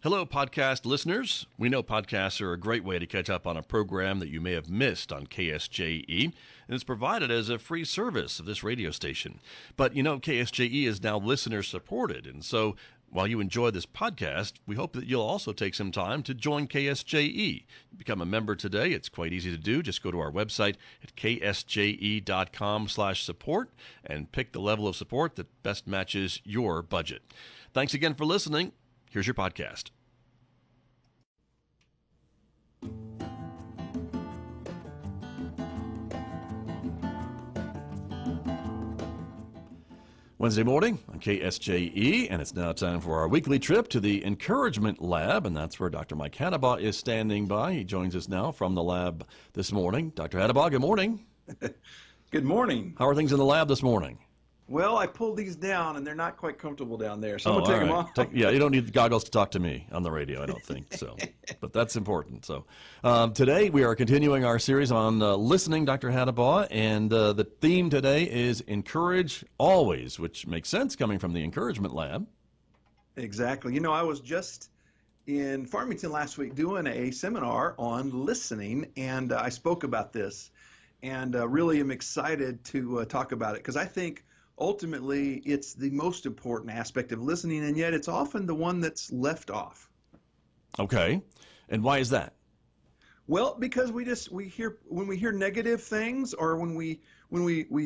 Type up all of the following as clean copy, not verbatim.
Hello, podcast listeners. We know podcasts are a great way to catch up on a program that you may have missed on KSJE, and it's provided as a free service of this radio station. But you know, KSJE is now listener supported, and so while you enjoy this podcast, we hope that you'll also take some time to join KSJE. Become a member today. It's quite easy to do. Just go to our website at ksje.com/support and pick the level of support that best matches your budget. Thanks again for listening. Here's your podcast. Wednesday morning on KSJE, and it's now time for our weekly trip to the Encouragement Lab, and that's where Dr. Mike Hattabaugh is standing by. He joins us now from the lab this morning. Dr. Hattabaugh, good morning. Good morning. How are things in the lab this morning? Well, I pulled these down, and they're not quite comfortable down there, so I'm going to take them off. Yeah, you don't need the goggles to talk to me on the radio, I don't think, so. But that's important. So today we are continuing our series on listening, Dr. Hattabaugh, and the theme today is Encourage Always, which makes sense coming from the Encouragement Lab. Exactly. You know, I was just in Farmington last week doing a seminar on listening, and I spoke about this, and really am excited to talk about it, because I think ultimately it's the most important aspect of listening, and yet it's often the one that's left off. Okay. And why is that? Well, because when we hear negative things, or when we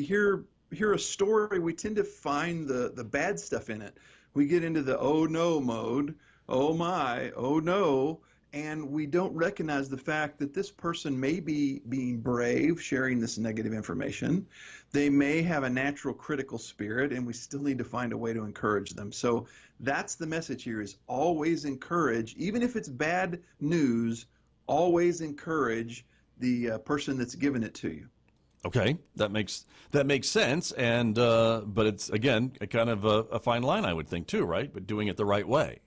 hear a story, we tend to find the bad stuff in it. We get into the oh no mode, oh my, oh no, and we don't recognize the fact that this person may be being brave, sharing this negative information. They may have a natural critical spirit, and we still need to find a way to encourage them. So that's the message here, is always encourage. Even if it's bad news, always encourage the person that's given it to you. Okay, that makes sense, and but it's, again, a kind of a fine line, I would think, too, right? But doing it the right way.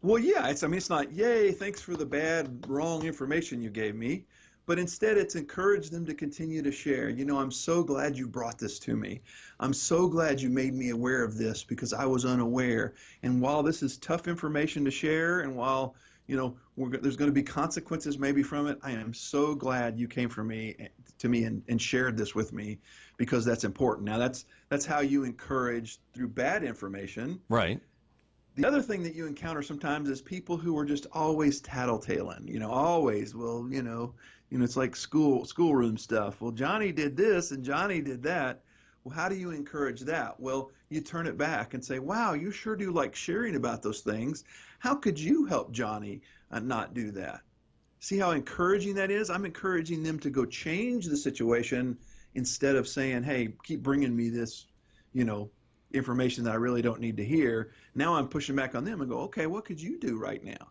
Well, yeah, it's not, yay, thanks for the bad, wrong information you gave me, but instead it's encourage them to continue to share. You know, I'm so glad you brought this to me. I'm so glad you made me aware of this, because I was unaware. And while this is tough information to share, and while, you know, there's going to be consequences maybe from it, I am so glad you came to me and shared this with me, because that's important. Now, that's how you encourage through bad information. Right. The other thing that you encounter sometimes is people who are just always tattletaling, you know, always, well, you know, it's like schoolroom stuff. Well, Johnny did this and Johnny did that. Well, how do you encourage that? Well, you turn it back and say, wow, you sure do like sharing about those things. How could you help Johnny not do that? See how encouraging that is? I'm encouraging them to go change the situation, instead of saying, hey, keep bringing me this, you know, information that I really don't need to hear. Now I'm pushing back on them and go, okay, what could you do right now?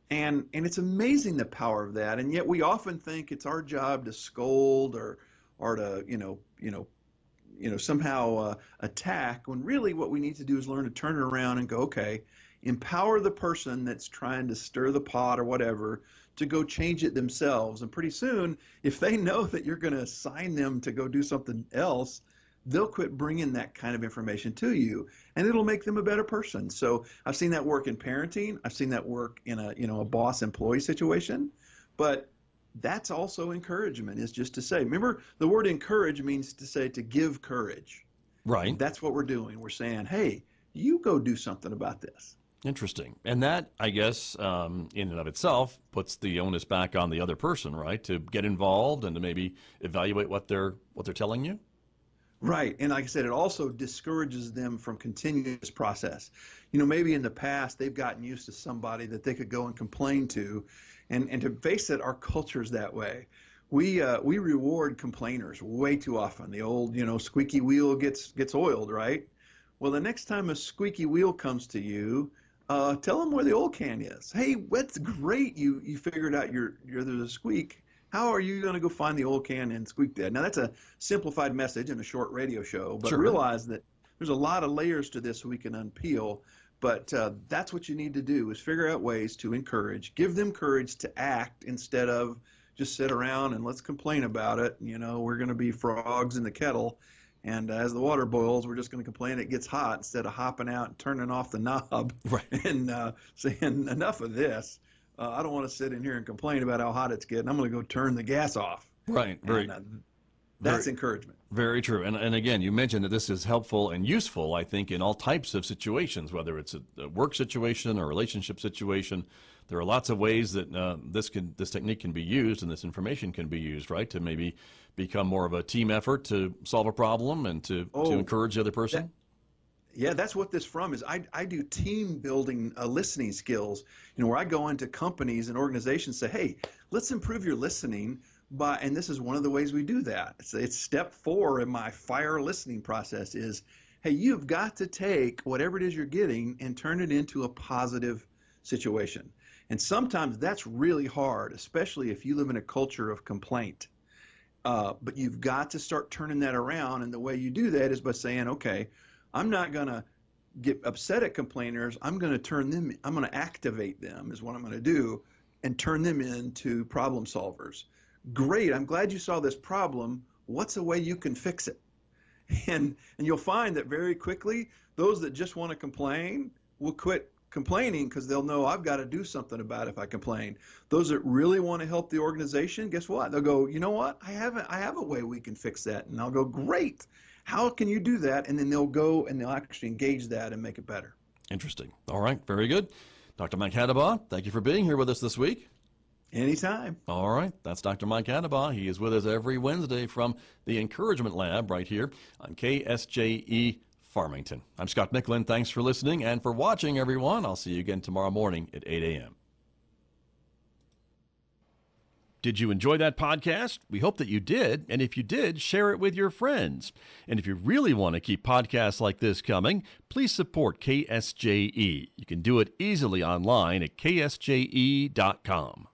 And it's amazing the power of that. And yet we often think it's our job to scold or to somehow attack, when really what we need to do is learn to turn it around and go, okay, empower the person that's trying to stir the pot or whatever to go change it themselves. And pretty soon, if they know that you're going to assign them to go do something else, they'll quit bringing that kind of information to you, and it'll make them a better person. So I've seen that work in parenting. I've seen that work in a boss-employee situation. But that's also encouragement, is just to say, remember, the word encourage means to say, to give courage. Right. And that's what we're doing. We're saying, hey, you go do something about this. Interesting. And that, I guess, in and of itself, puts the onus back on the other person, right, to get involved and to maybe evaluate what they're telling you? Right. And like I said, it also discourages them from continuing this process. You know, maybe in the past they've gotten used to somebody that they could go and complain to. And to face it, our culture's that way. We reward complainers way too often. The old, you know, squeaky wheel gets oiled, right? Well, the next time a squeaky wheel comes to you, tell them where the oil can is. Hey, that's great. You figured out there's a squeak. How are you going to go find the oil can and squeak that? Now, that's a simplified message in a short radio show, but Sure. Realize that there's a lot of layers to this we can unpeel. But that's what you need to do, is figure out ways to encourage, give them courage to act, instead of just sit around and let's complain about it. You know, we're going to be frogs in the kettle. And as the water boils, we're just going to complain it gets hot instead of hopping out and turning off the knob Right. and saying, enough of this. I don't want to sit in here and complain about how hot it's getting. I'm going to go turn the gas off. Right. That's encouragement. Very true. And again, you mentioned that this is helpful and useful, I think, in all types of situations, whether it's a work situation or relationship situation. There are lots of ways that this technique can be used and this information can be used, right, to maybe become more of a team effort to solve a problem and to encourage the other person. That's what this from is. I do team building listening skills, where I go into companies and organizations and say, hey, let's improve your listening. And this is one of the ways we do that. It's step 4 in my FIRE listening process is, hey, you've got to take whatever it is you're getting and turn it into a positive situation. And sometimes that's really hard, especially if you live in a culture of complaint. But you've got to start turning that around. And the way you do that is by saying, okay, I'm not going to get upset at complainers. I'm going to activate them is what I'm going to do and turn them into problem solvers. Great, I'm glad you saw this problem. What's a way you can fix it? And you'll find that very quickly, those that just want to complain will quit complaining because they'll know I've got to do something about it if I complain. Those that really want to help the organization, guess what? They'll go, you know what? I have a way we can fix that. And I'll go, great. How can you do that? And then they'll go and they'll actually engage that and make it better. Interesting. All right, very good. Dr. Mike Hattabaugh, thank you for being here with us this week. Anytime. All right. That's Dr. Mike Hattabaugh. He is with us every Wednesday from the Encouragement Lab right here on KSJE Farmington. I'm Scott Micklin. Thanks for listening and for watching, everyone. I'll see you again tomorrow morning at 8 a.m. Did you enjoy that podcast? We hope that you did. And if you did, share it with your friends. And if you really want to keep podcasts like this coming, please support KSJE. You can do it easily online at ksje.com.